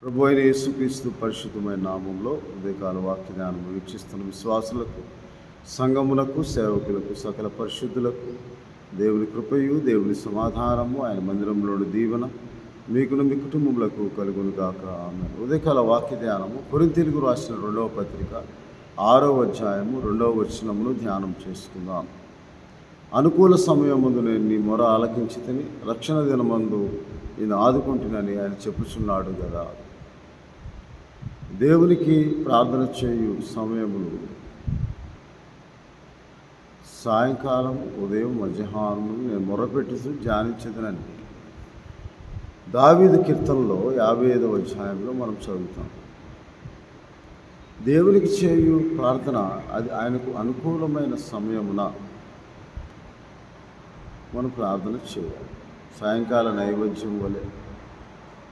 ప్రభు అయిన యేసుక్రీస్తు పరిశుద్ధమైన నామంలో ఉదయకాల వాక్య ధ్యానం వీక్షిస్తున్న విశ్వాసులకు, సంఘములకు, సేవకులకు, సకల పరిశుద్ధులకు దేవుని కృపయు, దేవుని సమాధానము, ఆయన మందిరంలోని దీవెన మీకును మీ కుటుంబములకు కలుగును గాక. ఆమేన్. ఉదయకాల వాక్య ధ్యానము కొరింథీయులకు రాసిన 2వ పత్రిక 6వ అధ్యాయము 2వ వచనమును ధ్యానం చేసుకుందాం. అనుకూల సమయమందు నేను నీ మొర ఆలకించితిని, రక్షణ దినమందు నేను ఆదుకుంటునని ఆయన చెప్పుచున్నాడు కదా. దేవునికి ప్రార్థన చేయు సమయములు సాయంకాలం, ఉదయం, మధ్యాహ్నం నేను మొరపెట్టుతూ ధ్యానించదనని దావీదు కీర్తనలో 55వ అధ్యాయంలో మనం చదువుతాం. దేవునికి చేయు ప్రార్థన అది ఆయనకు అనుకూలమైన సమయమున మనం ప్రార్థన చేయాలి. సాయంకాల నైవేద్యం వలె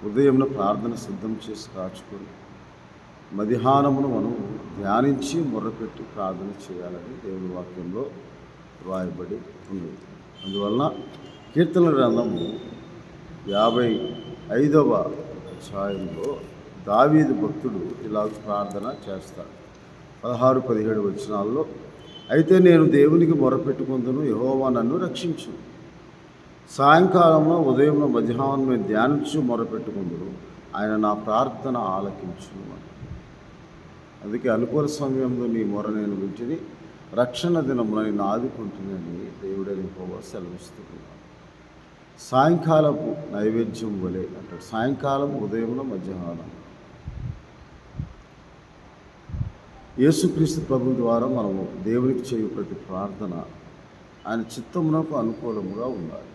ఉదయంలో ప్రార్థన సిద్ధం చేసి కాచుకొని మధ్యాహ్నమును మనం ధ్యానించి మొర్రపెట్టి ప్రార్థన చేయాలని దేవుని వాక్యంలో రాయబడి ఉన్నది. అందువలన కీర్తన గ్రంథము 55వ అధ్యాయంలో దావీదు భక్తుడు ఇలాగ ప్రార్థన చేస్తాడు. 16-17 వచనాల్లో, అయితే నేను దేవునికి మొరపెట్టుకుందును, యెహోవా నన్ను రక్షించు. సాయంకాలంలో, ఉదయంలో, మధ్యాహ్నం నేను ధ్యానించు మొరపెట్టుకుందును, ఆయన నా ప్రార్థన ఆలకించును. అందుకే అనుకూల సమయంలో నీ మొర నేను వింటిని, రక్షణ దినమున నేను ఆదుకుంటున్నానని దేవుడైన యెహోవా సెలవిస్తున్నాడు. సాయంకాలపు నైవేద్యం వలె అంటాడు. సాయంకాలం, ఉదయంలో, మధ్యాహ్నం యేసుక్రీస్తు ప్రభు ద్వారా మనము దేవునికి చేయు ప్రతి ప్రార్థన ఆయన చిత్తమునకు అనుకూలముగా ఉండాలి.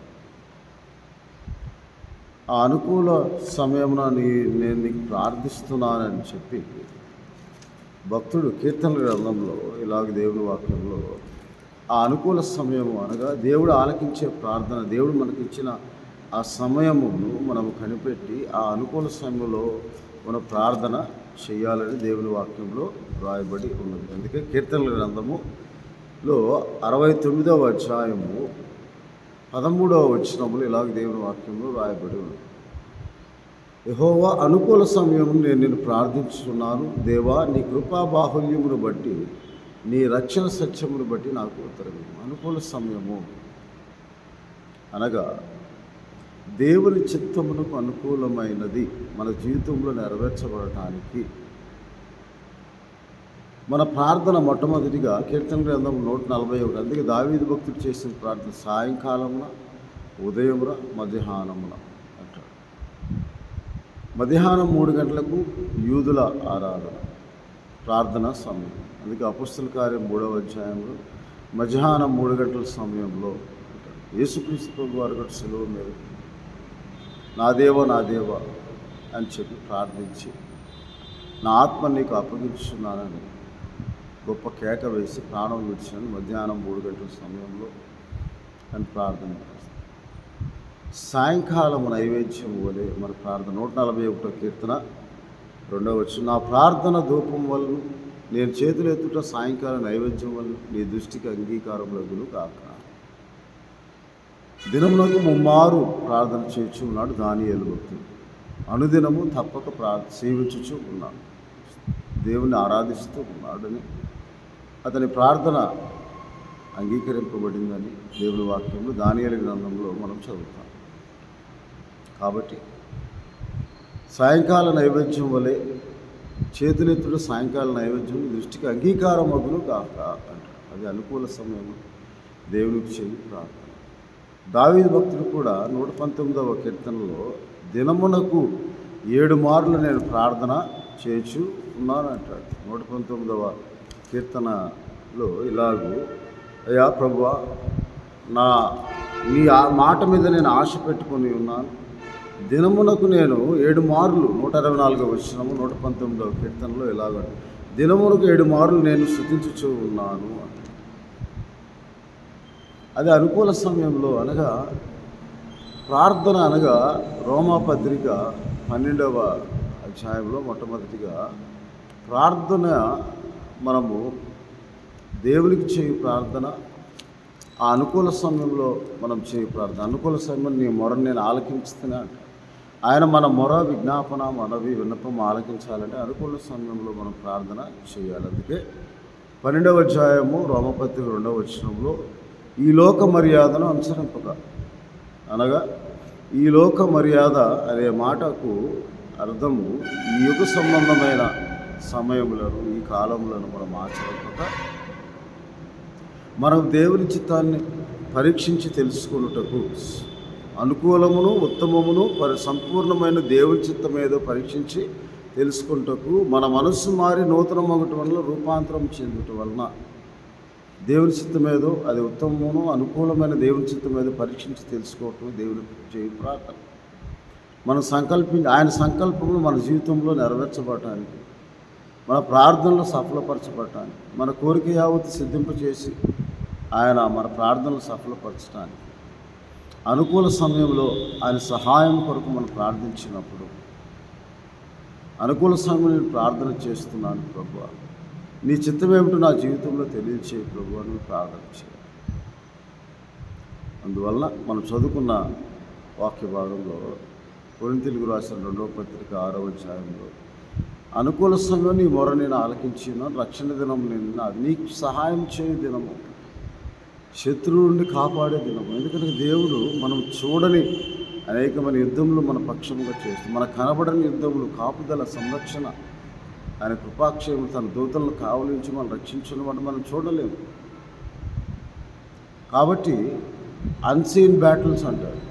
ఆ అనుకూల సమయమున నేను నీకు ప్రార్థిస్తున్నానని చెప్పి భక్తుడు కీర్తనల గ్రంథంలో ఇలాగ దేవుని వాక్యంలో ఆ అనుకూల సమయము అనగా దేవుడు ఆలకించే ప్రార్థన, దేవుడు మనకిచ్చిన ఆ సమయమును మనము కనిపెట్టి ఆ అనుకూల సమయంలో మన ప్రార్థన చేయాలని దేవుని వాక్యంలో రాయబడి ఉన్నది. అందుకే కీర్తనల గ్రంథములో 69వ అధ్యాయము 13వ వచనములు ఇలాగ దేవుని వాక్యంలో రాయబడి ఉన్నది. యెహోవా అనుకూల సమయం నేను నిన్ను ప్రార్థించుతున్నాను. దేవా, నీ కృపా బాహుల్యమును బట్టి, నీ రక్షణ సత్యమును బట్టి నాకు ఉత్తరము. అనుకూల సమయము అనగా దేవుని చిత్తమునకు అనుకూలమైనది మన జీవితంలో నెరవేర్చబడటానికి మన ప్రార్థన మొట్టమొదటిగా కీర్తన గ్రంథం 141. అందుకే దావీదు భక్తుడు చేసిన ప్రార్థన సాయంకాలమున, ఉదయమున, మధ్యాహ్నమున అంటాడు. మధ్యాహ్నం 3 గంటలకు యూదుల ఆరాధన ప్రార్థన సమయం. అందుకే అపొస్తలుల కార్యం 3వ అధ్యాయంలో మధ్యాహ్నం 3 గంటల సమయంలో అంటాడు. యేసుక్రీస్తు ప్రభు వారు కూడా సెలవు మీద నా దేవా, నా దేవా అని చెప్పి ప్రార్థించి నా ఆత్మ నీకు అప్పగించున్నానని గొప్ప కేక వేసి ప్రాణం విడిచాను మధ్యాహ్నం 3 గంటల సమయంలో అని ప్రార్థన చేస్తాను. సాయంకాలం నైవేద్యం వలె మన ప్రార్థన 141వ కీర్తన 2వ వచనం, నా ప్రార్థన ధూపం వలన నేను చేతులు ఎత్తుట సాయంకాలం నైవేద్యం వలన నీ దృష్టికి అంగీకారములగును కాక. దినమునకు 3 మారు ప్రార్థన చేయించు ఉన్నాడు దానియేలు భక్తుడు. అనుదినము తప్పక సేవించుచు ఉన్నాడు, దేవుని ఆరాధిస్తూ ఉన్నాడని, అతని ప్రార్థన అంగీకరింపబడిందని దేవుని వాక్యంలో దానియేలు గ్రంథంలో మనం చదువుతాం. కాబట్టి సాయంకాల నైవేద్యం వలె చేతులెత్తుడు సాయంకాల నైవేద్యం దృష్టికి అంగీకారం అగును కాక అంటారు. అది అనుకూల సమయం దేవునికి చేయి ప్రార్థన. దావీదు భక్తుడు కూడా 119వ కీర్తనలో దినమునకు 7 మార్లు నేను ప్రార్థన చేయించు ఉన్నాను అంటాడు. 119వ కీర్తనలో ఇలాగూ, అయ్యా ప్రభువా, నీ మాట మీద నేను ఆశ పెట్టుకొని ఉన్నాను. దినమునకు నేను 7 మార్లు 124వ వచనము 119వ కీర్తనలో ఇలాగ, దినమునకు 7 మార్లు నేను స్తుతించుచూ ఉన్నాను. అది అనుకూల సమయంలో అనగా ప్రార్థన అనగా రోమాపత్రిక 12వ అధ్యాయంలో మొట్టమొదటిగా ప్రార్థన మనము దేవునికి చేయు ప్రార్థన, ఆ అనుకూల సమయంలో మనం చేయు ప్రార్థన. అనుకూల సమయం నీ మొరను నేను ఆలకించుతున్నా. ఆయన మన మొర, విజ్ఞాపన, మనవి, విన్నపం ఆలకించాలంటే అనుకూల సమయంలో మనం ప్రార్థన చేయాలి. అందుకే 12వ అధ్యాయము రోమపత్రిక 2వ వచనంలో ఈ లోక మర్యాదను అనుసరింపక, అనగా ఈ లోక మర్యాద అనే మాటకు అర్థము ఈ యుగ సంబంధమైన సమయములను, ఈ కాలములను మనం ఆచరింపక, మనం దేవుని చిత్తాన్ని పరీక్షించి తెలుసుకొనుటకు, అనుకూలమును ఉత్తమమును సంపూర్ణమైన దేవుని చిత్తం ఏదో పరీక్షించి తెలుసుకుంటకు మన మనస్సు మారి నూతన మొగటి వలన రూపాంతరం చెందుట వలన దేవుని చిత్తం ఏదో, అది ఉత్తమమును అనుకూలమైన దేవుని చిత్తం ఏదో పరీక్షించి తెలుసుకోవటం దేవుని చేయి ప్రార్థన. మనం ఆయన సంకల్పములు మన జీవితంలో నెరవేర్చబడటానికి, మన ప్రార్థనలు సఫలపరచబడటానికి, మన కోరిక యావత్తు సిద్ధింపచేసి ఆయన మన ప్రార్థనలు సఫలపరచడానికి, అనుకూల సమయంలో ఆయన సహాయం కొరకు మనం ప్రార్థించినప్పుడు, అనుకూల సమయంలో ప్రార్థన చేస్తున్నాను ప్రభువా, నీ చిత్తం ఏమిటో నా జీవితంలో తెలియచేయి ప్రభువా అని ప్రార్థన చేయాలి. అందువల్ల మనం చదువుకున్న వాక్య భాగంలో కొరింథీయులకు రాసిన 2వ పత్రిక 6వ అధ్యాయంలో, అనుకూల సమయంలో నీ మొర నేను ఆలకించిన రక్షణ దినం నిన్న నీకు సహాయం చేయు దినము, శత్రువు నుండి కాపాడే దినము. ఎందుకంటే దేవుడు మనం చూడని అనేకమైన యుద్ధములు మన పక్షముగా చేస్తుంది. మన కనబడని యుద్ధములు, కాపుదల, సంరక్షణ, ఆయన కృపాక్షేములు తన దూతలను కావలించి మనం రక్షించిన వాటి మనం చూడలేము. కాబట్టి అన్సీన్ బ్యాటిల్స్ అంటారు.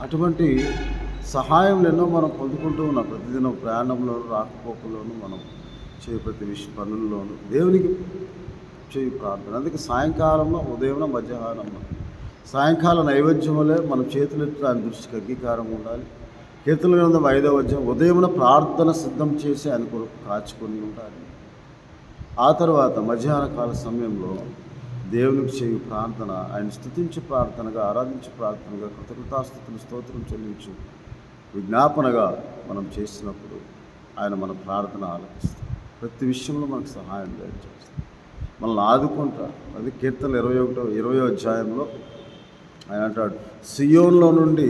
అటువంటి సహాయం ఎన్నో మనం పొందుకుంటూ ఉన్నాం. ప్రతిదినం ప్రయాణంలోను, రాకపోకల్లోనూ, మనం ప్రతి పనుల్లోనూ దేవునికి చేయి ప్రార్థన. అందుకే సాయంకాలంలో, ఉదయం, మధ్యాహ్నంలో, సాయంకాలం నైవేద్యం వల్లే మనం చేతులెత్తి ఆయన దృష్టికి అంగీకారం ఉండాలి. కీర్తనల గ్రంథం 5వ అధ్యాయం ఉదయమున ప్రార్థన సిద్ధం చేసి ఆయన కొరకు కాచుకొని ఉండాలి. ఆ తర్వాత మధ్యాహ్న కాల సమయంలో దేవునికి చేయు ప్రార్థన, ఆయన స్తుతించు ప్రార్థనగా, ఆరాధించు ప్రార్థనగా, కృతజ్ఞతాస్తుతులు స్తోత్రం చెల్లించు విజ్ఞాపనగా మనం చేసినప్పుడు ఆయన మన ప్రార్థన ఆలకిస్తాడు. ప్రతి విషయంలో మనకు సహాయం చేస్తాడు, మనల్ని ఆదుకుంటాడు. అది కీర్తనలు 21వ అధ్యాయంలో ఆయన అంటాడు, సియోన్లో నుండి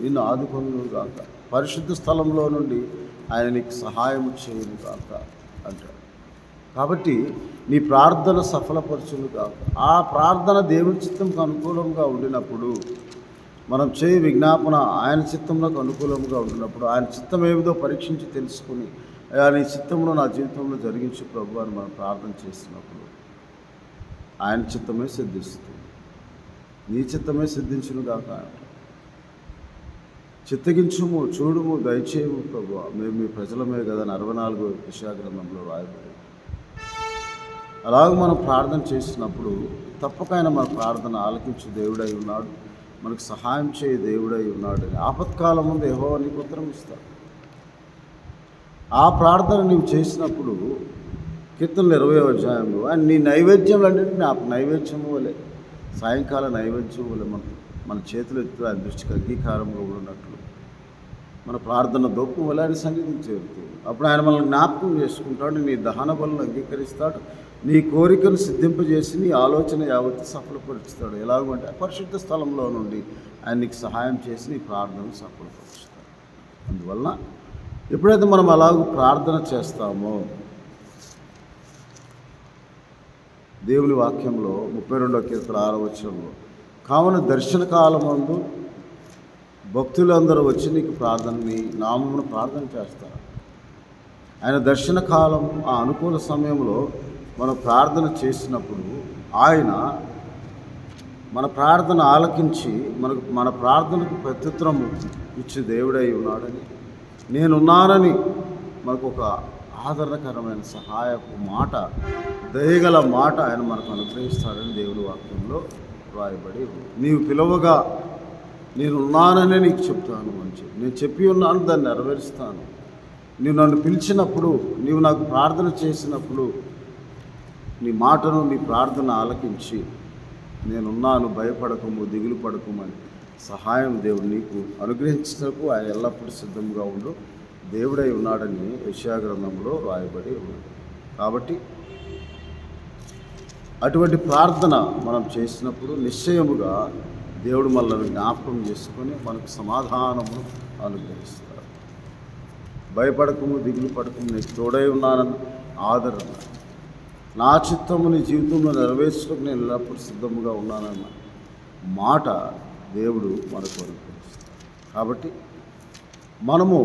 నిన్ను ఆదుకొను గాక, పరిశుద్ధ స్థలంలో నుండి ఆయన నీకు సహాయం చేయను గాక అంటాడు. కాబట్టి నీ ప్రార్థన సఫలపరచును కాక, ఆ ప్రార్థన దేవుని చిత్తంకు అనుకూలంగా ఉండినప్పుడు, మనం చేయి విజ్ఞాపన ఆయన చిత్తంలోకి అనుకూలంగా ఉండినప్పుడు, ఆయన చిత్తం ఏమిదో పరీక్షించి తెలుసుకుని, నీ చిత్తంలో నా జీవితంలో జరిగించు ప్రభు అని మనం ప్రార్థన చేసినప్పుడు ఆయన చిత్తమే సిద్ధిస్తుంది. నీ చిత్తమే సిద్ధించును గాక. చిత్తగించుము, చూడుము, దయచేయము ప్రభు, మేము మీ ప్రజలమే కదా 64వ యెషయా గ్రంథంలో రాయబడి. అలాగ మనం ప్రార్థన చేసినప్పుడు తప్పక ఆయన మన ప్రార్థన ఆలకించు దేవుడై ఉన్నాడు, మనకు సహాయం చేయ దేవుడై ఉన్నాడు. ఆపత్కాలం ముందు యెహోవా నీకు ఉత్తరం ఇస్తాడు. ఆ ప్రార్థన నీవు చేసినప్పుడు కీర్తనలు 20వ అధ్యాయంలో ఆయన నీ నైవేద్యంలన్నింటినీ నా నైవేద్యము వలె, సాయంకాల నైవేద్యం వలె మన చేతులు ఎత్తు ఆయన దృష్టికి అంగీకారంగా ఉన్నట్లు మన ప్రార్థన దూపం వల్ల ఆయన సన్నిధికి చేరుతుంది. అప్పుడు ఆయన మనల్ని జ్ఞాపకం చేసుకుంటాడు, నీ దహన బలను అంగీకరిస్తాడు, నీ కోరికను సిద్ధింపజేసి నీ ఆలోచన యావత్తు సఫలపరుస్తాడు. ఎలాగంటే పరిశుద్ధ స్థలంలో నుండి ఆయన నీకు సహాయం చేసి నీ ప్రార్థనను సఫలపరుస్తాడు. అందువలన ఎప్పుడైతే మనం అలాగ ప్రార్థన చేస్తామో, దేవుని వాక్యంలో 32వ కీర్తన 6వ వచనంలో, కావున దర్శన కాలమందు భక్తులందరూ వచ్చి నీకు ప్రార్థనని నామమును ప్రార్థన చేస్తారు. ఆయన దర్శన కాలం, ఆ అనుకూల సమయంలో మనం ప్రార్థన చేసినప్పుడు ఆయన మన ప్రార్థన ఆలకించి మన ప్రార్థనకు ప్రత్యుత్తరము ఇచ్చే దేవుడై ఉన్నాడని, నేనున్నానని మనకు ఒక ఆదరణకరమైన సహాయపు మాట, దయగల మాట ఆయన మనకు అనుగ్రహిస్తాడని దేవుని వాక్యంలో రాయబడి ఉంది. నీవు పిలువగా నేనున్నాననే నీకు చెప్తాను అని చెప్పి, నేను చెప్పి ఉన్నాను, దాన్ని నెరవేరుస్తాను. నీవు నన్ను పిలిచినప్పుడు, నీవు నాకు ప్రార్థన చేసినప్పుడు నీ మాటను, నీ ప్రార్థన ఆలకించి నేనున్నాను, భయపడకము, దిగులు పడకమని సహాయం దేవుడు నీకు అనుగ్రహించినకు ఆయన ఎల్లప్పుడూ సిద్ధంగా ఉండు దేవుడై ఉన్నాడని యెషయా గ్రంథంలో రాయబడి ఉన్నది. కాబట్టి అటువంటి ప్రార్థన మనం చేసినప్పుడు నిశ్చయముగా దేవుడు మనల్ని జ్ఞాపకం చేసుకొని మనకు సమాధానము అనుగ్రహిస్తాడు. భయపడకము, దిగులు పడకము, నీకు తోడై ఉన్నానన్న ఆదరణ, నా చిత్తము నీ జీవితంలో నెరవేర్చడానికి నేను ఎల్లప్పుడూ సిద్ధముగా ఉన్నానన్న మాట దేవుడు మనకు అనుగ్రహిస్తాడు. కాబట్టి మనము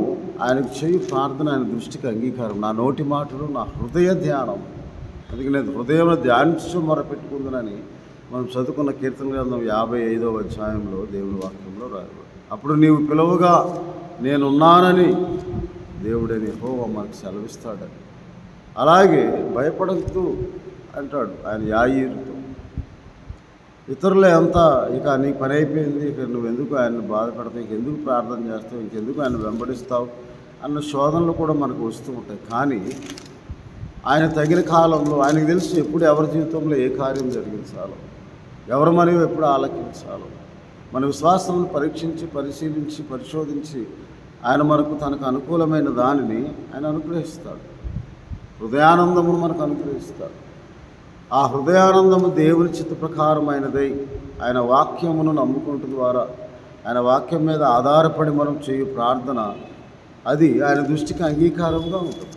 ఆయనకు చేయు ప్రార్థన ఆయన దృష్టికి అంగీకారం. నా నోటి మాటలు, నా హృదయ ధ్యానం, అందుకే నేను హృదయంలో ధ్యానించు మొరపెట్టుకుందునని మనం చదువుకున్న కీర్తన గ్రంథం 55వ అధ్యాయంలో దేవుని వాక్యంలో రాయబడి, అప్పుడు నీవు పిలువగా నేనున్నానని దేవుడని యెహోవా మనకు సెలవిస్తాడని. అలాగే భయపడద్దు అంటాడు ఆయన యాయీరుతో. ఇతరులు అంతా ఇక నీ పని అయిపోయింది, ఇక నువ్వెందుకు ఆయన్ని బాధపడతావు, ఇంకెందుకు ప్రార్థన చేస్తావు, ఇంకెందుకు ఆయన వెంబడిస్తావు అన్న శోధనలు కూడా మనకు వస్తూ ఉంటాయి. కానీ ఆయన తగిన కాలంలో ఆయనకు తెలుసు ఎప్పుడు ఎవరి జీవితంలో ఏ కార్యం జరిగించాలో, ఎవరు మరియు ఎప్పుడు ఆలకించాలో. మన విశ్వాసాలను పరీక్షించి, పరిశీలించి, పరిశోధించి ఆయన మనకు తనకు అనుకూలమైన దానిని ఆయన అనుగ్రహిస్తాడు. హృదయానందమును మనకు అనుగ్రహిస్తాడు. ఆ హృదయానందము దేవుని చిత్త ప్రకారమైనదై ఆయన వాక్యమును నమ్ముకుంటు ద్వారా ఆయన వాక్యం మీద ఆధారపడి మనం చేయు ప్రార్థన, అది ఆయన దృష్టికి అంగీకారంగా ఉంటుంది.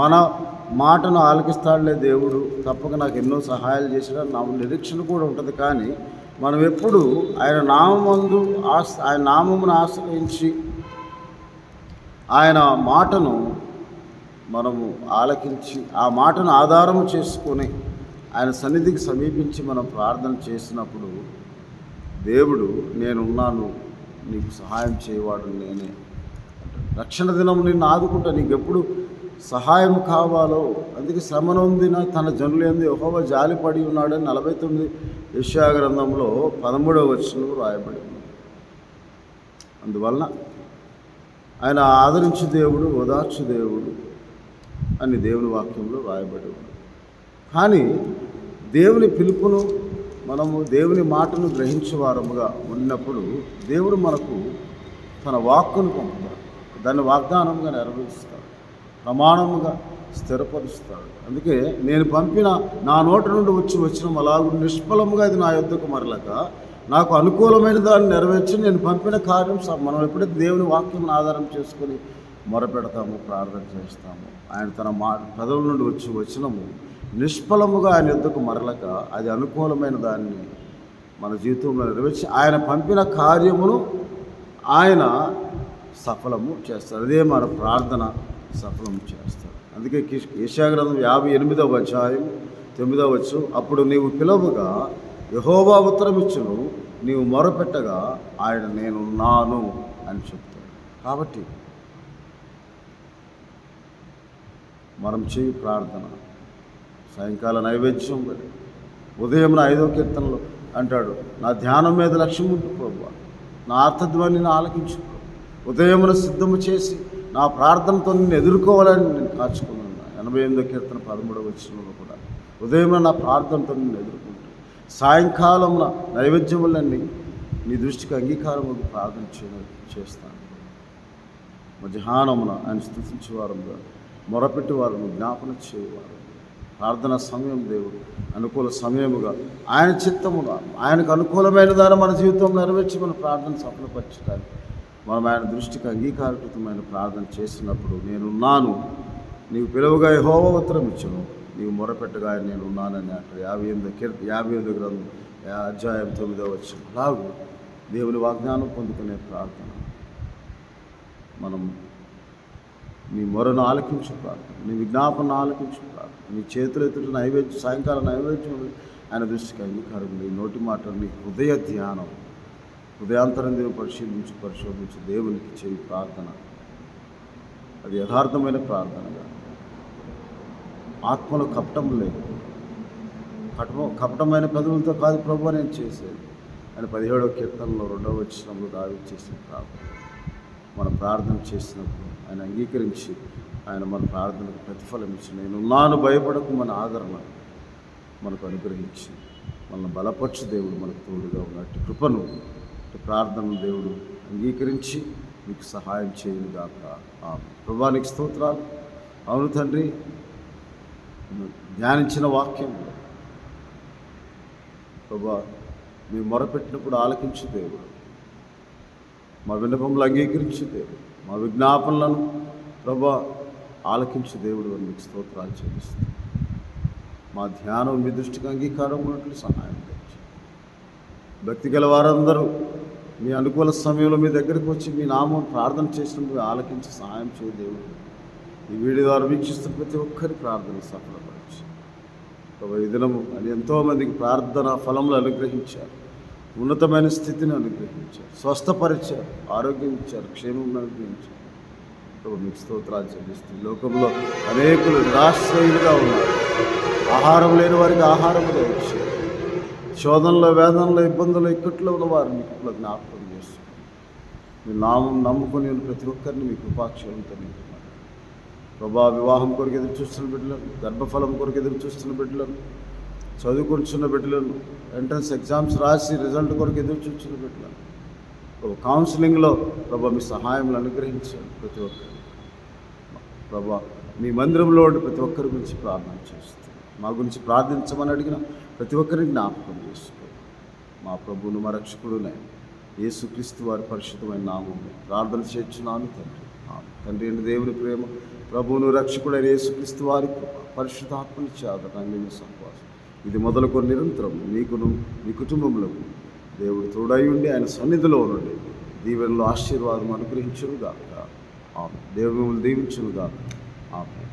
మన మాటను ఆలకిస్తాడులే దేవుడు, తప్పక నాకు ఎన్నో సహాయాలు చేసినా నా నిరీక్షణ కూడా ఉంటుంది. కానీ మనం ఎప్పుడు ఆయన నామందు ఆయన నామమును ఆశ్రయించి ఆయన మాటను మనము ఆలకించి ఆ మాటను ఆధారము చేసుకొని ఆయన సన్నిధికి సమీపించి మనం ప్రార్థన చేసినప్పుడు దేవుడు నేనున్నాను, నీకు సహాయం చేయవాడు నేనే. రక్షణ దినం నిన్ను ఆదుకుంటా, నీకు ఎప్పుడు సహాయం కావాలో. అందుకే శ్రమ నొందిన తన జనులందు యెహోవా జాలిపడి ఉన్నాడని 49 యెషయా గ్రంథంలో 13వ వచనంలో రాయబడి ఉంది. అందువలన ఆయన ఆదరించు దేవుడు, ఓదార్చు దేవుడు అని దేవుని వాక్యంలో రాయబడి ఉంది. కానీ దేవుని పిలుపును మనము దేవుని మాటను గ్రహించేవారముగా ఉన్నప్పుడు దేవుడు మనకు తన వాక్కును పంపుతాడు, దాన్ని వాగ్దానముగా నెరవేరుస్తాడు, ప్రమాణముగా స్థిరపరుస్తాడు. అందుకే నేను పంపిన నా నోటి నుండి వచ్చిన అలాగూ నిష్ఫలముగా అది నా యొద్దకు మరలక నాకు అనుకూలమైన దాన్ని నెరవేర్చి నేను పంపిన కార్యం మనం ఎప్పుడైతే దేవుని వాక్యం ఆధారం చేసుకొని మొరపెడతాము, ప్రార్థన చేస్తాము, ఆయన తన పెదవుల నుండి వచనము నిష్ఫలముగా ఆయన యొద్దకు మరలక అది అనుకూలమైన దాన్ని మన జీవితంలో నెరవేర్చి ఆయన పంపిన కార్యమును ఆయన సఫలము చేస్తాడు. అదే మన ప్రార్థన సఫలం చేస్తాడు. అందుకే యెషయా గ్రంథం 58వ అధ్యాయం 9వ వచనం, అప్పుడు నీవు పిలవగా యెహోవా ఉత్తరమిచ్చును, నీవు మొరపెట్టగా ఆయన నేనున్నాను అని చెప్తాడు. కాబట్టి మనం చేయి ప్రార్థన సాయంకాల నైవేద్యం, ఉదయం 5వ కీర్తనలో అంటాడు, నా ధ్యానం మీద లక్ష్యం ఉంటు ప్రభువా, నా అర్థధ్వనిని ఆలకించు, ఉదయమున సిద్ధము చేసి నా ప్రార్థనతో నిన్ను ఎదుర్కోవాలని నేను కాచుకున్నాను. 88వ కీర్తన 13వ వచనంలో కూడా ఉదయమున నా ప్రార్థనతో నిన్ను ఎదుర్కొంటాను, సాయంకాలమున నైవేద్యములన్నీ నీ దృష్టికి అంగీకారము ప్రార్థన చేస్తాను, మధ్యాహ్నమున ఆయన స్తుతించేవారుగా మొరపెట్టేవారు జ్ఞాపన చేయవారు. ప్రార్థన సమయం దేవుడు అనుకూల సమయముగా ఆయన చిత్తముగా ఆయనకు అనుకూలమైన దాన్ని మన జీవితంలో నెరవేర్చి మన ప్రార్థన సఫలపరచడానికి మనం ఆయన దృష్టికి అంగీకారకృతమైన ప్రార్థన చేసినప్పుడు నేనున్నాను, నీవు పిలువగా యెహోవా ఉత్తరం ఇచ్చును, నీవు మొరపెట్టగా నేనున్నానని అంటాడు. 58 గ్రంథం అధ్యాయం 9వ వచనం. అలాగూ దేవుని వాగ్దానం పొందుకునే ప్రార్థన మనం నీ మొరను ఆలకించు ప్రార్థన, నీ విజ్ఞాపన ఆలకించు ప్రార్థన, నీ చేతులు ఎత్తుట నైవేద్యం, సాయంకాల నైవేద్యం ఆయన దృష్టికి అంగీకారం, నీ నోటి మాట, నీ హృదయ ధ్యానం, హృదయాంతరం దేవుని పరిశోధించి దేవునికి చేయి ప్రార్థన. అది యథార్థమైన ప్రార్థనగా, ఆత్మలో కపటం లేదు, కపటమైన పెదవులతో కాదు ప్రభువా నేను చేసేది అని 17వ కీర్తనలో 2వ వచనంలో దావీదు చేసిన ప్రార్థన. మనం ప్రార్థన చేసినప్పుడు ఆయన అంగీకరించి ఆయన మన ప్రార్థనకు ప్రతిఫలం ఇచ్చి నేనున్నాను భయపడకు మన ఆదరణ మనకు అనుగ్రహించి మనల్ని బలపరచు దేవుడు మనకు తోడుగా ఉన్నట్టు కృపను ప్రార్థన దేవుడు అంగీకరించి మీకు సహాయం చేయను గాక. ప్రభువానికి స్తోత్రాలు. అవును తండ్రి, ధ్యానించిన వాక్యంలో ప్రభా మేము మొరపెట్టినప్పుడు ఆలకించు దేవుడు, మా విన్నపములు అంగీకరించు దేవుడు, మా విజ్ఞాపనలను ప్రభా ఆలకించు దేవుడు అని మీకు స్తోత్రాలు చెల్లిస్తాం. మా ధ్యానం మీ దృష్టికి అంగీకారం ఉన్నట్లు సహాయం చేయండి. భక్తి గల వారందరూ మీ అనుకూల సమయంలో మీ దగ్గరికి వచ్చి మీ నామం ప్రార్థన చేసినప్పుడు ఆలకించి సహాయం చేయ దేవుడు. ఈ వీడియో ద్వారా వీక్షిస్తున్న ప్రతి ఒక్కరి ప్రార్థన సఫలపరచు ప్రభు. ఈ దినము అని ఎంతోమందికి ప్రార్థన ఫలములు అనుగ్రహించారు, ఉన్నతమైన స్థితిని అనుగ్రహించారు, స్వస్థపరిచారు, ఆరోగ్యం ఇచ్చారు, క్షేమం అనుగ్రహించారు ప్రభు. మీకు స్తోత్రాలు చెల్లిస్తుంది. లోకంలో అనేకులు నిరాశ్రయులుగా ఉన్నారు. ఆహారం లేని వారికి ఆహారం ఇచ్చారు. శోధనలో, వేదనలో, ఇబ్బందులు, ఇక్కట్లో ఉన్న వారిని ఇప్పుడు జ్ఞాపకం చేస్తుంది. మీ నామం నమ్ముకొని ప్రతి ఒక్కరిని మీ కృపాక్షేమంతో నింపుతున్నారు ప్రభా. వివాహం కొరకు ఎదురు చూస్తున్న బిడ్డలను, గర్భఫలం కొరకు ఎదురు చూస్తున్న బిడ్డలను, చదువుకుంటున్న బిడ్డలను, ఎంట్రన్స్ ఎగ్జామ్స్ రాసి రిజల్ట్ కొరకు ఎదురు చూస్తున్న బిడ్డలను ప్రభా, కౌన్సిలింగ్లో ప్రభా మీ సహాయంలో అనుగ్రహించండి ప్రతి ఒక్కరు ప్రభా. మీ మందిరంలో ప్రతి ఒక్కరి గురించి ప్రార్థన చేస్తుంది. మా గురించి ప్రార్థించమని అడిగిన ప్రతి ఒక్కరిని జ్ఞాపకం చేసుకో. మా ప్రభువును మా రక్షకుడునే యేసుక్రీస్తు వారి పరిశుద్ధమైన నామములో ప్రార్థన చేస్తున్నాను తండ్రి. తండ్రి అయిన దేవుని ప్రేమ, ప్రభువును రక్షకుడైన యేసుక్రీస్తు వారి కృప, పరిశుద్ధాత్మనిచ్చే ఆదరణ సంపాదన ఇది మొదలుకొని నిరంతరం మీకును మీ కుటుంబములకు దేవుడు తోడై ఉండి ఆయన సన్నిధిలో నుండి దీవెనలో ఆశీర్వాదం అనుగ్రహించునుగాక. దేవుడు మిమ్మల్ని దీవించునుగాక. ఆమేన్.